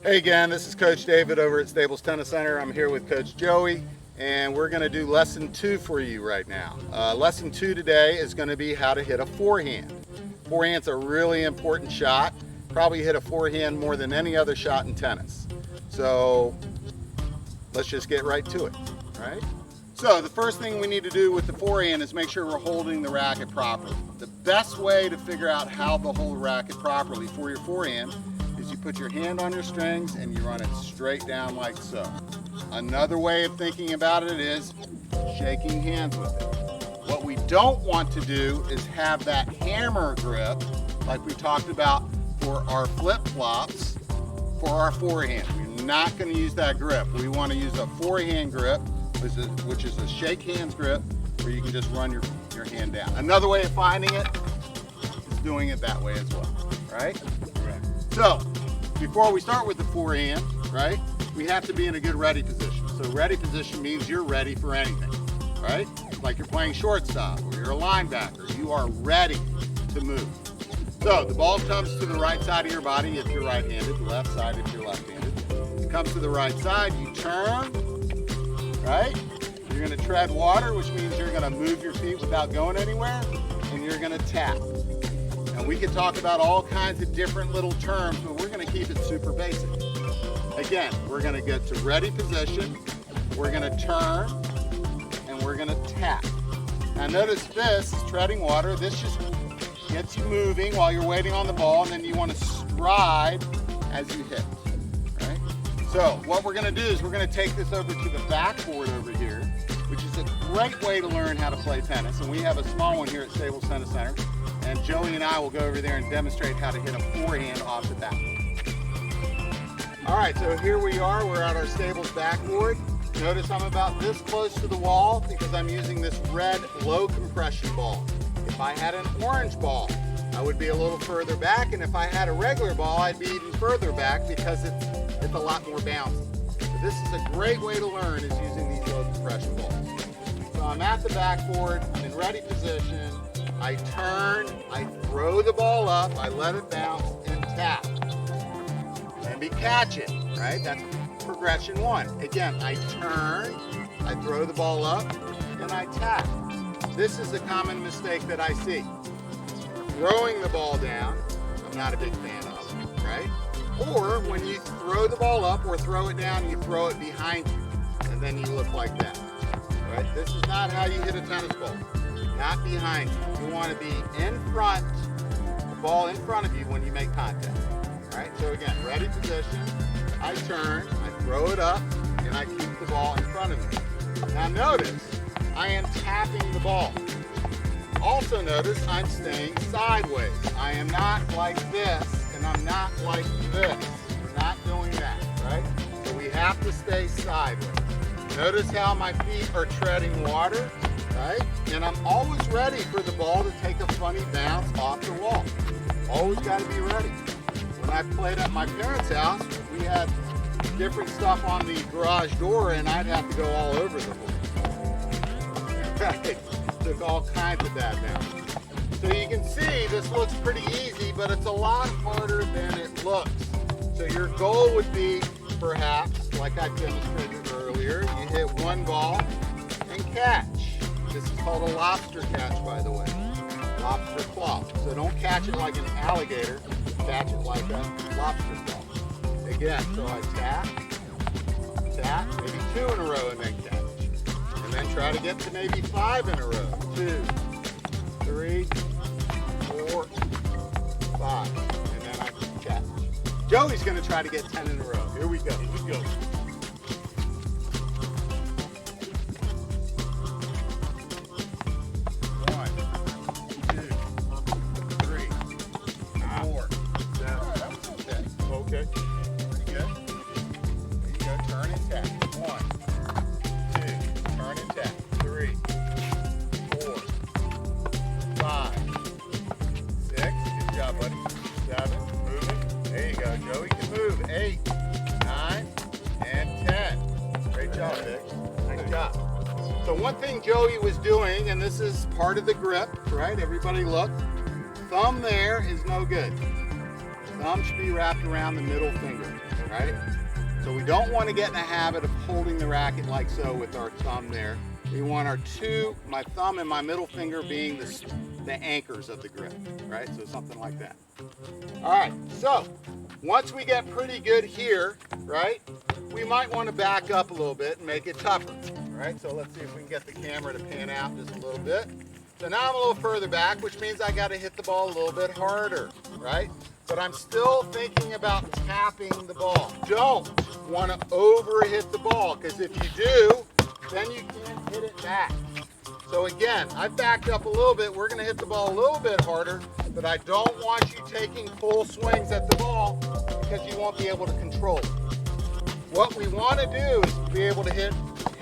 Hey again, this is Coach David over at Stables Tennis Center. I'm here with Coach Joey, and we're going to do lesson 2 for you right now. Lesson 2 today is going to be how to hit a forehand. Forehand's a really important shot. Probably hit a forehand more than any other shot in tennis. So let's just get right to it, right? So the first thing we need to do with the forehand is make sure we're holding the racket properly. The best way to figure out how to hold the racket properly for your forehand is you put your hand on your strings and you run it straight down like so. Another way of thinking about it is shaking hands with it. What we don't want to do is have that hammer grip like we talked about for our flip-flops for our forehand. We're not going to use that grip. We want to use a forehand grip, which is a shake hands grip, where you can just run your hand down. Another way of finding it is doing it that way as well, right? Correct. So, before we start with the forehand, right, we have to be in a good ready position. So ready position means you're ready for anything, right? Like you're playing shortstop or you're a linebacker. You are ready to move. So the ball comes to the right side of your body if you're right-handed, the left side if you're left-handed. It comes to the right side, you turn, right? You're going to tread water, which means you're going to move your feet without going anywhere, and you're going to tap. And we can talk about all kinds of different little terms, but we're going to keep it super basic. Again, we're going to get to ready position, we're going to turn, and we're going to tap. Now notice this is treading water. This just gets you moving while you're waiting on the ball, and then you want to stride as you hit, right? So what we're going to do is we're going to take this over to the backboard over here, which is a great way to learn how to play tennis. And we have a small one here at Stables Tennis Center. And Joey and I will go over there and demonstrate how to hit a forehand off the backboard. All right, so here we are. We're at our Stables backboard. Notice I'm about this close to the wall because I'm using this red low compression ball. If I had an orange ball, I would be a little further back, and if I had a regular ball, I'd be even further back because it's a lot more bouncy. So this is a great way to learn is using these low compression balls. So I'm at the backboard, I'm in ready position, I turn, I throw the ball up, I let it bounce, and tap. And we catch it, right? That's progression 1. Again, I turn, I throw the ball up, and I tap. This is a common mistake that I see. Throwing the ball down, I'm not a big fan of, right? Or when you throw the ball up or throw it down, you throw it behind you, and then you look like that, right? This is not how you hit a tennis ball, not behind you. You want to be in front, the ball in front of you when you make contact, right? So again, ready position, I turn, I throw it up, and I keep the ball in front of me. Now notice, I am tapping the ball. Also notice I'm staying sideways. I am not like this, and I'm not like this. We're not doing that, right? So we have to stay sideways. Notice how my feet are treading water, right? And I'm always ready for the ball to take a funny bounce off the wall. Always got to be ready. When I played at my parents' house, we had different stuff on the garage door, and I'd have to go all over the place. Right? Took all kinds of that down. So you can see this looks pretty easy, but it's a lot harder than it looks. So your goal would be, perhaps, like I demonstrated earlier, you hit one ball and catch. This is called a lobster catch, by the way. Lobster claw. So don't catch it like an alligator, catch it like a lobster claw. Again, so I tap, maybe 2 in a row and then catch. And then try to get to maybe 5 in a row. 2, 3, 4, 5. And then I can catch. Joey's going to try to get 10 in a row. Here we go. Here we go. Okay. Pretty good. There you go. Turn and tap. 1, 2. Turn and tap. 3, 4, 5, 6. Good job, buddy. 7. Moving. There you go. Joey can move. 8, 9, and 10. Great job, Vic. Nice job. So one thing Joey was doing, and this is part of the grip, right? Everybody look. Thumb there is no good. Thumb should be wrapped around the middle finger, right? So we don't want to get in the habit of holding the racket like so with our thumb there. We want my thumb and my middle finger being the anchors of the grip, right? So something like that. All right, so once we get pretty good here, right, we might want to back up a little bit and make it tougher, right? So let's see if we can get the camera to pan out just a little bit. So now I'm a little further back, which means I got to hit the ball a little bit harder, right? But I'm still thinking about tapping the ball. Don't want to over hit the ball, because if you do, then you can't hit it back. So again, I've backed up a little bit. We're going to hit the ball a little bit harder, but I don't want you taking full swings at the ball because you won't be able to control it. What we want to do is be able to hit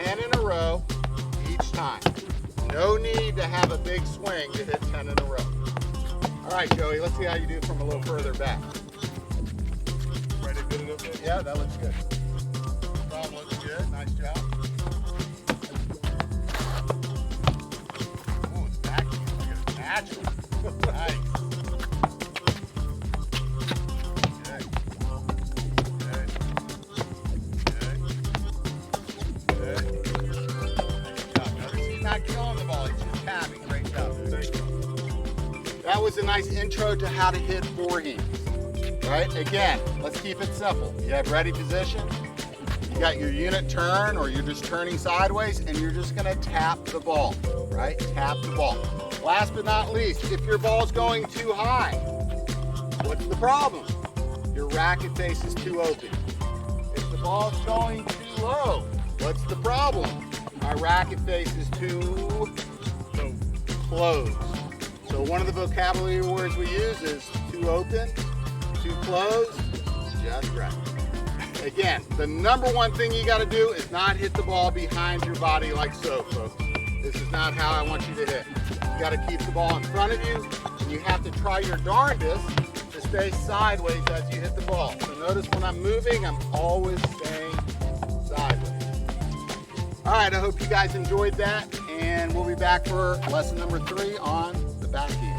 10 in a row each time. No need to have a big swing to hit 10 in a row. All right, Joey, let's see how you do from a little further back. Right, good enough? Yeah, that looks good. Thumb looks good. Nice job. Oh, it's back. Look at it. Natural. Nice. Good. Nice job. Notice he's not killing the ball. He's just tapping. Great job. Thank you. That was a nice intro to how to hit forehands. Right? Again, let's keep it simple. You have ready position. You got your unit turn, or you're just turning sideways, and you're just going to tap the ball, right? Tap the ball. Last but not least, if your ball's going too high, what's the problem? Your racket face is too open. If the ball's going too low, what's the problem? My racket face is too closed. So one of the vocabulary words we use is too open, too closed, just right. Again, the number one thing you got to do is not hit the ball behind your body like so, folks. This is not how I want you to hit. You got to keep the ball in front of you, and you have to try your darndest to stay sideways as you hit the ball. So notice when I'm moving, I'm always staying sideways. All right, I hope you guys enjoyed that, and we'll be back for lesson number 3 on the back heel.